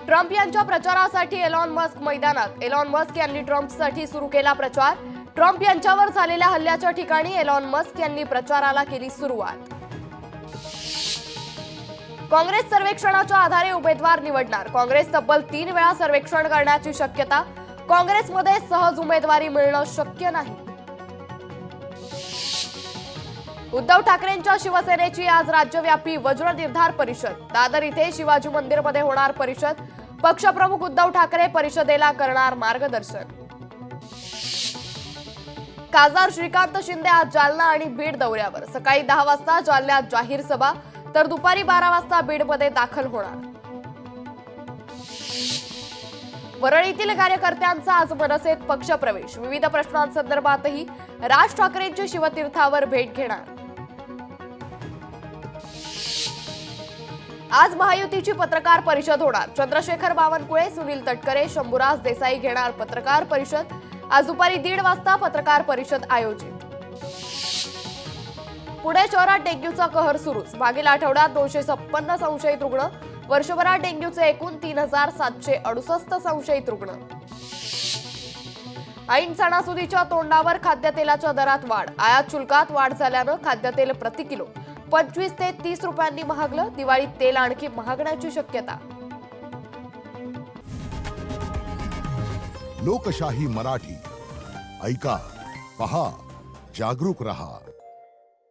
Trump यांच्या प्रचारासाठी Elon Musk मैदानात। एलॉन मस्क यांनी ट्रम्पसाठी सुरू केला प्रचार। ट्रम्प यांच्यावर झालेल्या हल्ल्याच्या ठिकाणी एलॉन मस्क यांनी प्रचाराला केली सुरुवात। काँग्रेस सर्वेक्षणाच्या आधारे उमेदवार निवडणार। काँग्रेस तब्बल 3 वेळा सर्वेक्षण करण्याची शक्यता। काँग्रेसमध्ये सहज उमेदवारी मिळणं शक्य नाही। उद्धव ठाकरेंच्या शिवसेनेची आज राज्यव्यापी वज्र निर्धार परिषद। दादर इथे शिवाजी मंदिरमध्ये होणार परिषद। पक्षप्रमुख उद्धव ठाकरे परिषदेला करणार मार्गदर्शन। खासदार श्रीकांत शिंदे आज जालना आणि बीड दौऱ्यावर। सकाळी 10 वाजता जालन्यात जाहीर सभा, तर दुपारी 12 वाजता बीडमध्ये दाखल होणार। वरळीतील कार्यकर्त्यांचा आज मनसेत पक्षप्रवेश। विविध प्रश्नांसंदर्भातही राज ठाकरेंची शिवतीर्थावर भेट घेणार। आज महायुतीची पत्रकार परिषद होणार। चंद्रशेखर बावनकुळे, सुनील तटकरे, शंभूराज देसाई घेणार पत्रकार परिषद। आज दुपारी 1:30 वाजता पत्रकार परिषद आयोजित। पुणे शहरात डेंग्यूचा कहर सुरूच। मागील आठवड्यात 256 संशयित रुग्ण। वर्षभरात डेंग्यूचे एकूण 3768 संशयित रुग्ण। ऐन सणासुदीच्या तोंडावर खाद्यतेलाच्या दरात वाढ। आयात शुल्कात वाढ झाल्यानं खाद्यतेल प्रति किलो 25 ते 30 रुपयांनी महागलं। दिवाळीत तेल आणखी महागण्याची शक्यता। लोकशाही मराठी ऐका, पहा, जागरूक रहा।